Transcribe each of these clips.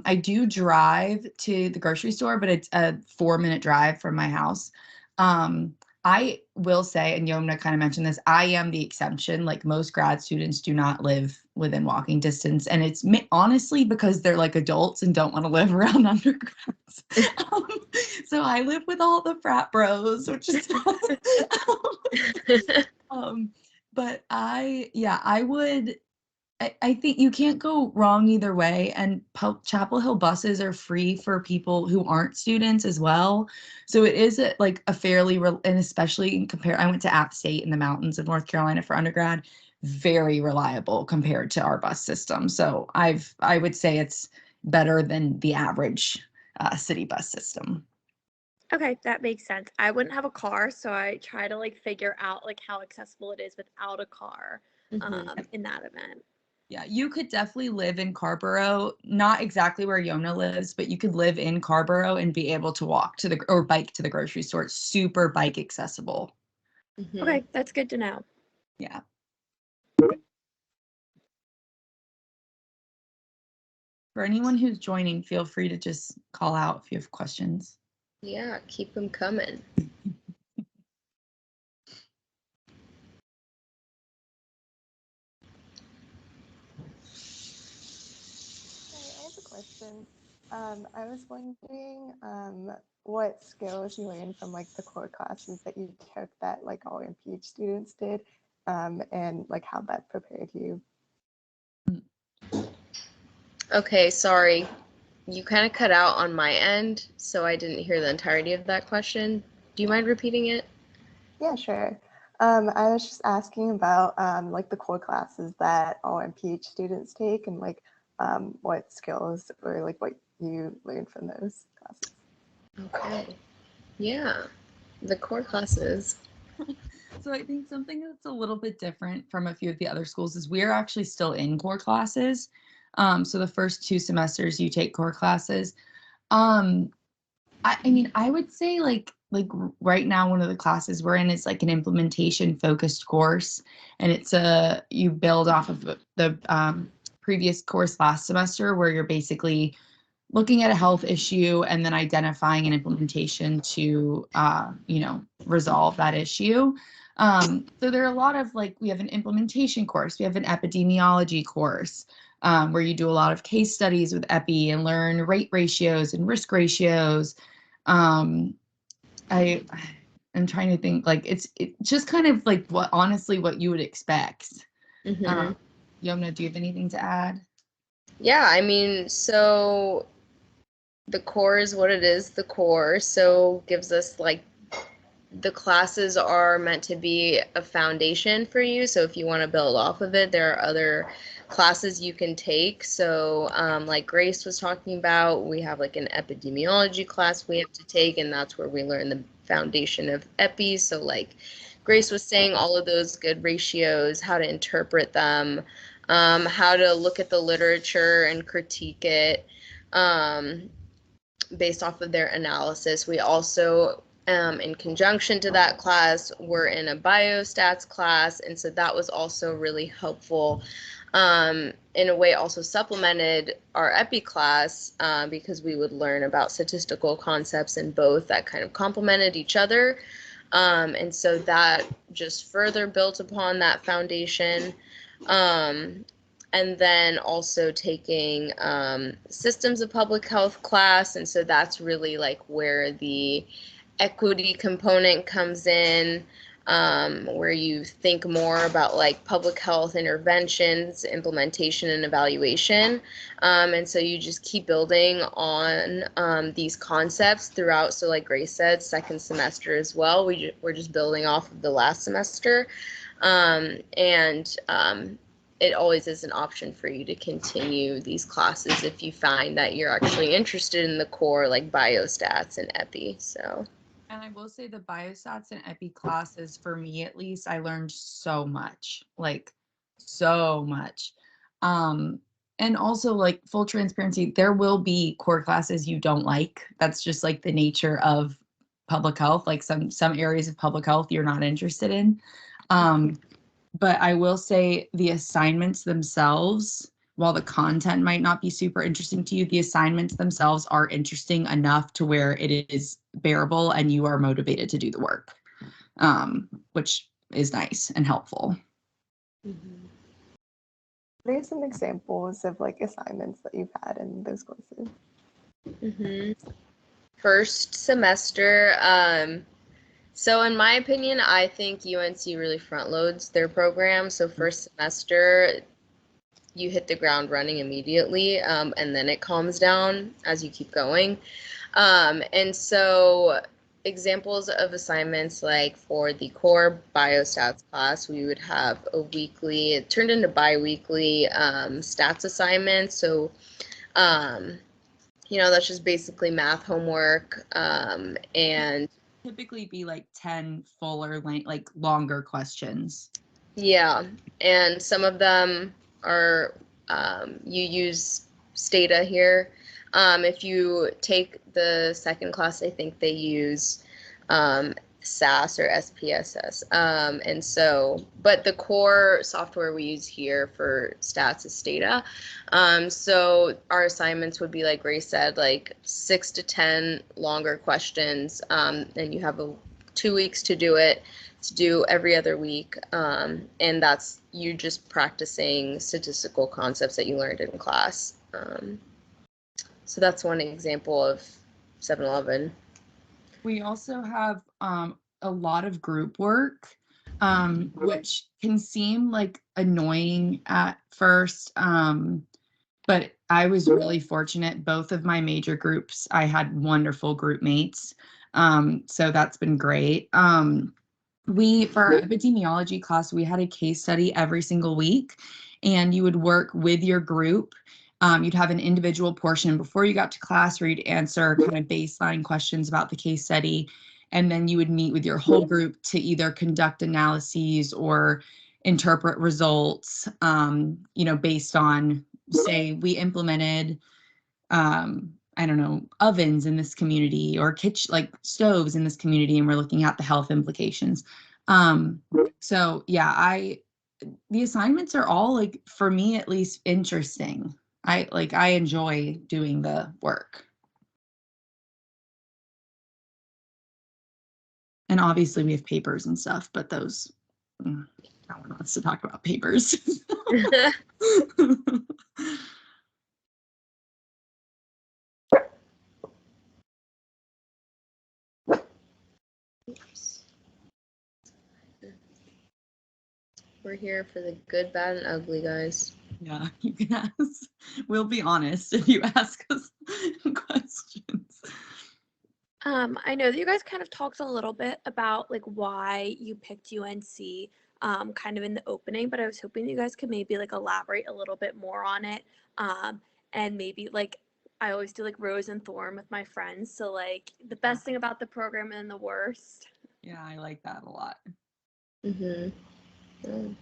I do drive to the grocery store, but it's a 4-minute drive from my house. I will say, and Yomna kind of mentioned this, I am the exception. Like most grad students do not live within walking distance. And it's honestly because they're like adults and don't want to live around undergrads. Um, so I live with all the frat bros, which is um, but I would I think you can't go wrong either way. And Chapel Hill buses are free for people who aren't students as well. So it is like a fairly, and especially in I went to App State in the mountains of North Carolina for undergrad, very reliable compared to our bus system. So I would say it's better than the average city bus system. Okay, that makes sense. I wouldn't have a car, so I try to like figure out like how accessible it is without a car in that event. Yeah, you could definitely live in Carborough, not exactly where Yona lives, but you could live in Carborough and be able to walk to or bike to the grocery store. It's super bike accessible. Okay, that's good to know. Yeah. For anyone who's joining, feel free to just call out if you have questions. Yeah, keep them coming. I have a question. I was wondering what skills you learned from like the core classes that you took that like all MPH students did, and like how that prepared you. Okay, sorry. You kind of cut out on my end, so I didn't hear the entirety of that question. Do you mind repeating it? Yeah, sure. I was just asking about like the core classes that all MPH students take and like what skills or like what you learned from those classes. Okay. Yeah, the core classes. So I think something that's a little bit different from a few of the other schools is we're actually still in core classes. So the first 2 semesters you take core classes. I mean, I would say like right now one of the classes we're in is like an implementation focused course, and it's you build off of the previous course last semester where you're basically looking at a health issue and then identifying an implementation to resolve that issue. So there are a lot of like, we have an implementation course, we have an epidemiology course, where you do a lot of case studies with epi and learn rate ratios and risk ratios. I'm trying to think, like it's just kind of like what you would expect. Yomna, do you have anything to add? Yeah, I mean, so the core is what it is, the core. So gives us like the classes are meant to be a foundation for you. So if you want to build off of it, there are other classes you can take. So like Grace was talking about, we have like an epidemiology class we have to take, and that's where we learn the foundation of epi. So like Grace was saying, all of those good ratios, how to interpret them, how to look at the literature and critique it based off of their analysis. We also in conjunction to that class, we're in a biostats class, and so that was also really helpful. In a way, also supplemented our epi class because we would learn about statistical concepts in both that kind of complemented each other. And so that just further built upon that foundation. And then also taking systems of public health class. And so that's really like where the equity component comes in, where you think more about like public health interventions, implementation, and evaluation. And so you just keep building on these concepts throughout. So like Grace said, second semester as well, we're just building off of the last semester. It always is an option for you to continue these classes if you find that you're actually interested in the core, like biostats and epi. So. And I will say the biostats and epi classes, for me at least, I learned so much, like so much. And also like full transparency, there will be core classes you don't like. That's just like the nature of public health. Like some areas of public health you're not interested in. But I will say the assignments themselves while the content might not be super interesting to you, the assignments themselves are interesting enough to where it is bearable and you are motivated to do the work, which is nice and helpful. Mm-hmm. What are some examples of like assignments that you've had in those courses? Mm-hmm. First semester, so in my opinion, I think UNC really front loads their program. So first semester, you hit the ground running immediately, and then it calms down as you keep going. And so examples of assignments, like for the core biostats class, we would have a weekly, it turned into bi-weekly stats assignments. So, that's just basically math homework, and Typically be like 10 fuller, like longer questions. yeah, and some of them are, you use Stata here. If you take the second class, I think they use SAS or SPSS. And so, but the core software we use here for stats is Stata. So our assignments would be, like Ray said, like 6 to 10 longer questions, and you have 2 weeks to do it. To do every other week, and that's you just practicing statistical concepts that you learned in class. So that's one example of 7-Eleven. We also have a lot of group work, which can seem like annoying at first, but I was really fortunate. Both of my major groups, I had wonderful group mates, so that's been great. For our epidemiology class, we had a case study every single week, and you would work with your group. You'd have an individual portion before you got to class where you'd answer kind of baseline questions about the case study. And then you would meet with your whole group to either conduct analyses or interpret results, based on, say, we implemented I don't know, ovens in this community or like stoves in this community, and we're looking at the health implications. So yeah, the assignments are all, like, for me at least, interesting. I enjoy doing the work. And obviously we have papers and stuff, but those, no one wants to talk about papers. We're here for the good, bad, and ugly, guys. Yeah, you can ask. We'll be honest if you ask us questions. I know that you guys kind of talked a little bit about like why you picked UNC kind of in the opening, but I was hoping you guys could maybe like elaborate a little bit more on it. And maybe like I always do like rose and thorn with my friends. So like the best thing about the program and the worst. Yeah, I like that a lot. Mm-hmm. Oh.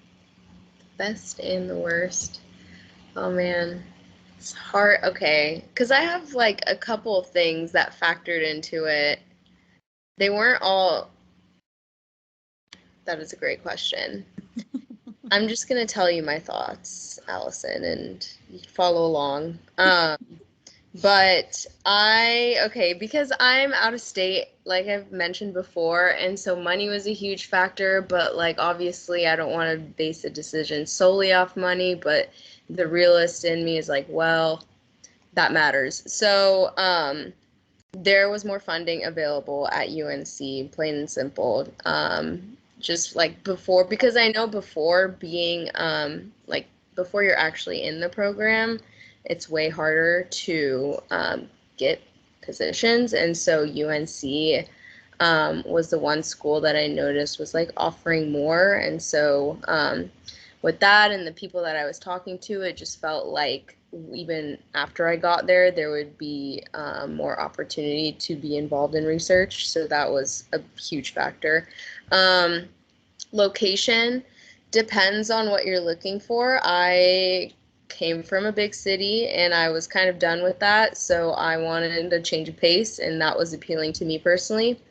Best and the worst. Oh man. It's hard. Okay. Because I have like a couple of things that factored into it. They weren't all. That is a great question. I'm just going to tell you my thoughts, Allison, and you can follow along. But because I'm out of state, like I've mentioned before, and so money was a huge factor, but like obviously I don't want to base a decision solely off money, but the realist in me is like, well, that matters. So there was more funding available at UNC, plain and simple. Just like before, because I know before being before you're actually in the program, it's way harder to get positions. And so UNC was the one school that I noticed was like offering more. And so with that and the people that I was talking to, it just felt like even after I got there, there would be more opportunity to be involved in research. So that was a huge factor. Location depends on what you're looking for. I came from a big city and I was kind of done with that. So I wanted a change of pace, and that was appealing to me personally.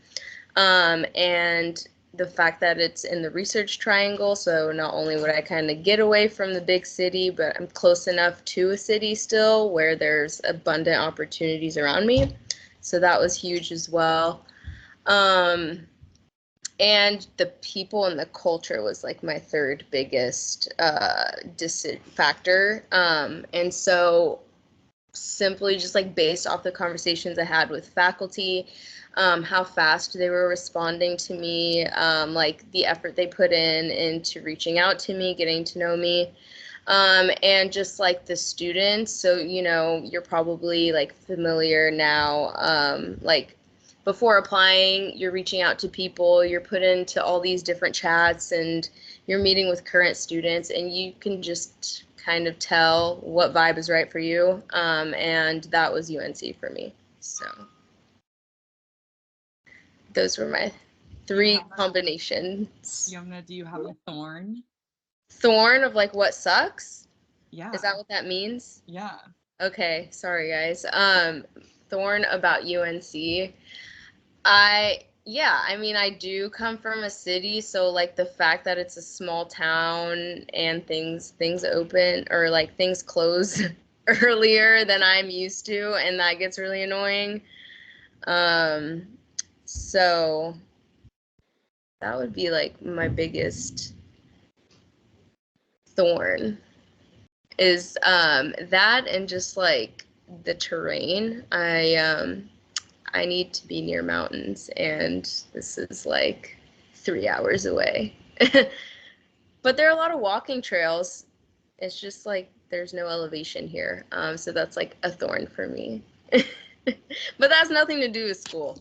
And the fact that it's in the Research Triangle, so not only would I kind of get away from the big city, but I'm close enough to a city still where there's abundant opportunities around me. So that was huge as well. And the people and the culture was like my third biggest factor. And so simply just like based off the conversations I had with faculty, how fast they were responding to me, like the effort they put in into reaching out to me, getting to know me, and just like the students. So, you know, you're probably like familiar now, like before applying, you're reaching out to people, you're put into all these different chats, and you're meeting with current students, and you can just kind of tell what vibe is right for you. And that was UNC for me. So those were my three combinations. Yumna, do you have a thorn? Thorn of like what sucks? Yeah. Is that what that means? Yeah. Okay, sorry guys. Thorn about UNC. I mean, I do come from a city, so like the fact that it's a small town and things open or like things close earlier than I'm used to, and that gets really annoying. So that would be like my biggest thorn is that, and just like the terrain. I need to be near mountains, and this is like 3 hours away. But there are a lot of walking trails. It's just like there's no elevation here. So that's like a thorn for me. But that's nothing to do with school.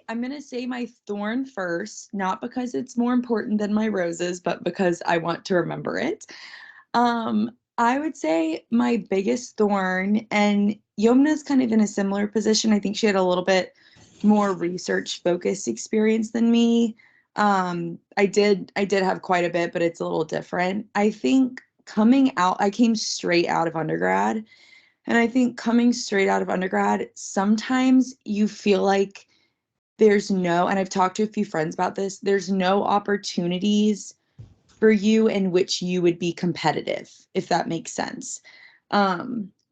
I'm gonna say my thorn first, not because it's more important than my roses, but because I want to remember it. I would say my biggest thorn, and Yomna's kind of in a similar position. I think she had a little bit more research focused experience than me. I did have quite a bit, but it's a little different. I think I came straight out of undergrad, and I think coming straight out of undergrad, sometimes you feel like and I've talked to a few friends about this, there's no opportunities for you in which you would be competitive, if that makes sense.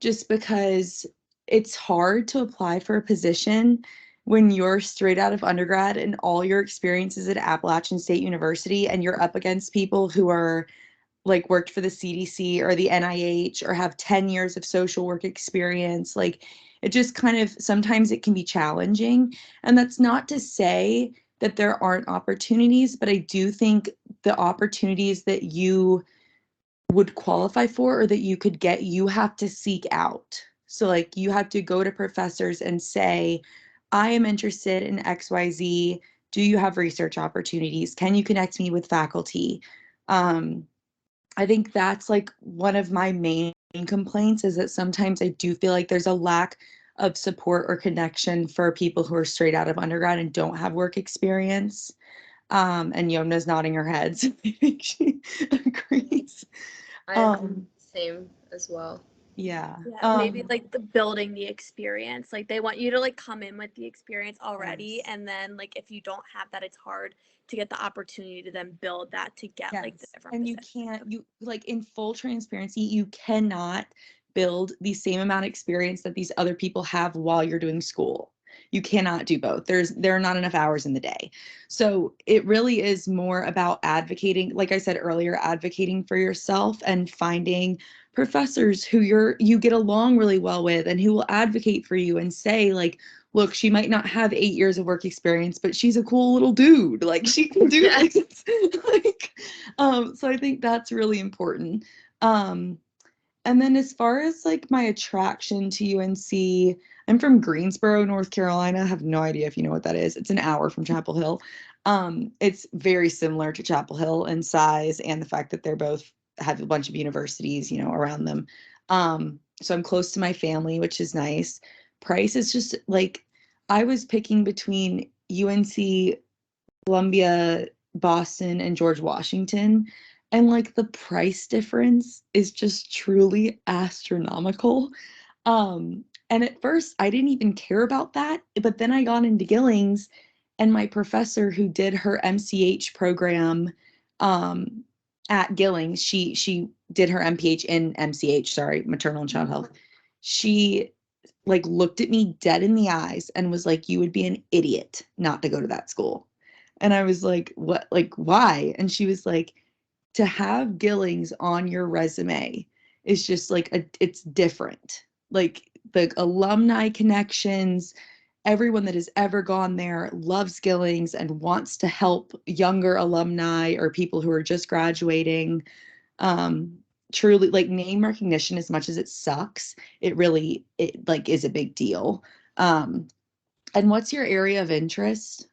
Just because it's hard to apply for a position when you're straight out of undergrad and all your experiences at Appalachian State University, and you're up against people who are like worked for the CDC or the NIH or have 10 years of social work experience. Like it just kind of sometimes it can be challenging. And that's not to say that there aren't opportunities, but I do think the opportunities that you would qualify for or that you could get, you have to seek out. So like you have to go to professors and say, I am interested in XYZ. Do you have research opportunities? Can you connect me with faculty? I think that's like one of my main complaints is that sometimes I do feel like there's a lack of support or connection for people who are straight out of undergrad and don't have work experience. And Yomna's nodding her head, so I think she agrees. I'm same as well. Yeah. Yeah, maybe like the building the experience. Like they want you to like come in with the experience already, Yes. and then like if you don't have that, it's hard to get the opportunity to then build that to get like the Yes. different And positions. you like in full transparency, you cannot build the same amount of experience that these other people have while you're doing school. You cannot do both. There are not enough hours in the day. So it really is more about advocating, like I said earlier, advocating for yourself and finding professors who you get along really well with and who will advocate for you and say like, look, she might not have 8 years of work experience, but she's a cool little dude. Like she can do this. Like, so I think that's really important. And then as far as like my attraction to UNC, I'm from Greensboro, North Carolina. I have no idea if you know what that is. It's an hour from Chapel Hill. It's very similar to Chapel Hill in size and the fact that they're both have a bunch of universities, around them. So I'm close to my family, which is nice. Price is just like I was picking between UNC, Columbia, Boston, and George Washington. And like the price difference is just truly astronomical. And at first, I didn't even care about that. But then I got into Gillings, and my professor who did her MCH program at Gillings, she did her MPH in MCH, sorry, maternal and child health. She like looked at me dead in the eyes and was like, "You would be an idiot not to go to that school." And I was like, "What? Like, why?" And she was like, "To have Gillings on your resume is just like it's different. Like the alumni connections, everyone that has ever gone there loves Gillings and wants to help younger alumni or people who are just graduating. Um, truly, like name recognition, as much as it sucks, it like is a big deal." And what's your area of interest?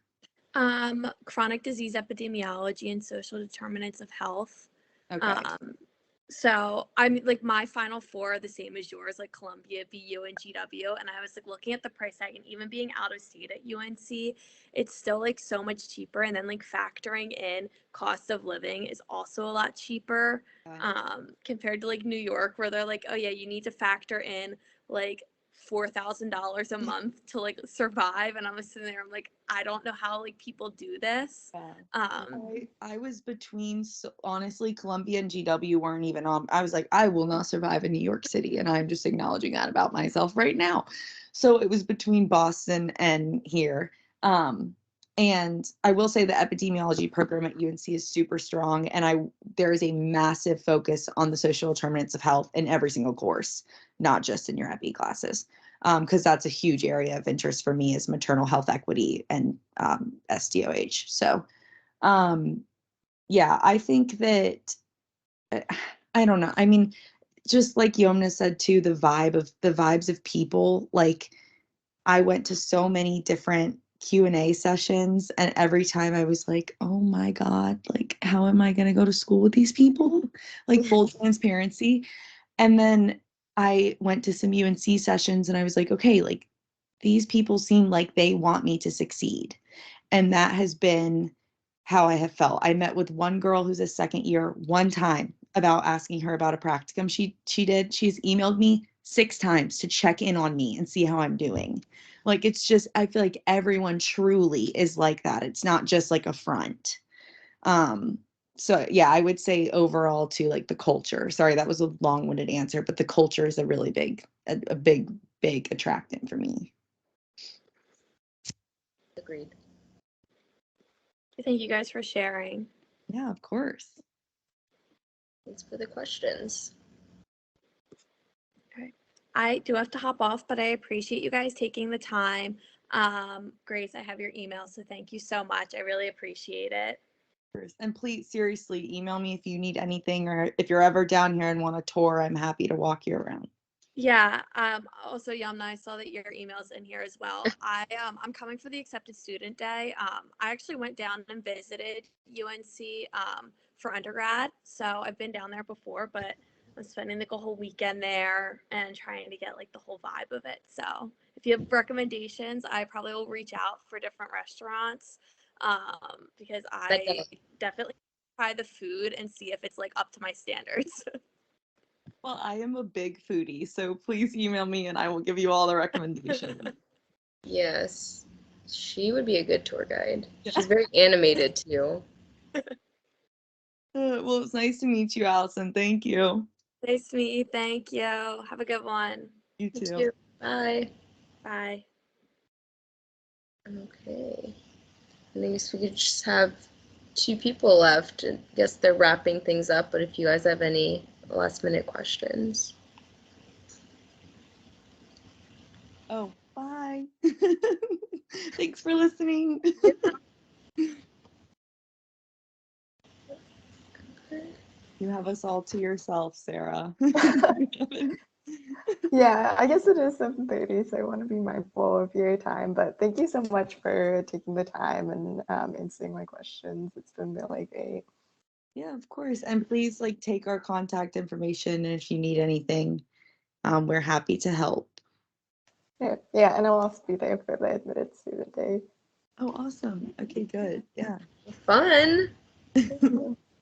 Chronic disease epidemiology and social determinants of health. Okay. So I'm like my final four are the same as yours, like Columbia, BU, and GW. And I was like looking at the price tag, and even being out of state at UNC, it's still like so much cheaper. And then like factoring in cost of living is also a lot cheaper compared to like New York, where they're like, oh yeah, you need to factor in like $4,000 a month to like survive. And I was sitting there, I'm like, I don't know how like people do this. Yeah. I was between, so honestly, Columbia and GW weren't even on. I was like, I will not survive in New York City, and I'm just acknowledging that about myself right now. So it was between Boston and here. And I will say the epidemiology program at UNC is super strong, and there is a massive focus on the social determinants of health in every single course, not just in your epi classes. Because that's a huge area of interest for me, is maternal health equity and SDOH. So yeah, I think that I don't know. I mean, just like Yomna said too, the vibes of people, like I went to so many different Q&A sessions, and every time I was like, oh my God, like how am I going to go to school with these people? Like full transparency. And then I went to some UNC sessions and I was like, okay, like these people seem like they want me to succeed. And that has been how I have felt. I met with one girl who's a second year one time about asking her about a practicum she's emailed me 6 times to check in on me and see how I'm doing. Like it's just, I feel like everyone truly is like that. It's not just like a front. So yeah, I would say overall too, like the culture. Sorry, that was a long-winded answer, but the culture is a really a big, big attractant for me. Agreed. Thank you guys for sharing. Yeah, of course. Thanks for the questions. Okay. I do have to hop off, but I appreciate you guys taking the time. Grace, I have your email, so thank you so much. I really appreciate it. And please, seriously, email me if you need anything, or if you're ever down here and want a tour, I'm happy to walk you around. Yeah. Also, Yamna, I saw that your email's in here as well. I'm coming for the accepted student day. I actually went down and visited UNC for undergrad, so I've been down there before, but I'm spending like a whole weekend there and trying to get like the whole vibe of it. So if you have recommendations, I probably will reach out for different restaurants because I definitely try the food and see if it's like up to my standards. Well, I am a big foodie, so please email me and I will give you all the recommendations. Yes, she would be a good tour guide. Yeah. She's very animated too. Well, it was nice to meet you, Allison. Thank you. Nice to meet you. Thank you. Have a good one. You too. Bye. Bye. Okay. I guess we could just have 2 people left. I guess they're wrapping things up, but if you guys have any last minute questions. Oh, bye. Thanks for listening. You have us all to yourself, Sarah. Yeah, I guess it is 7:30, so I want to be mindful of your time. But thank you so much for taking the time and answering my questions. It's been really great. Yeah, of course. And please like take our contact information, and if you need anything, we're happy to help. Yeah, and I'll also be there for the admitted student day. Oh, awesome. Okay, good. Yeah. Fun.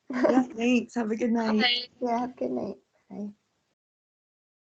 Yeah, thanks. Have a good night. Bye. Yeah, have a good night. Bye.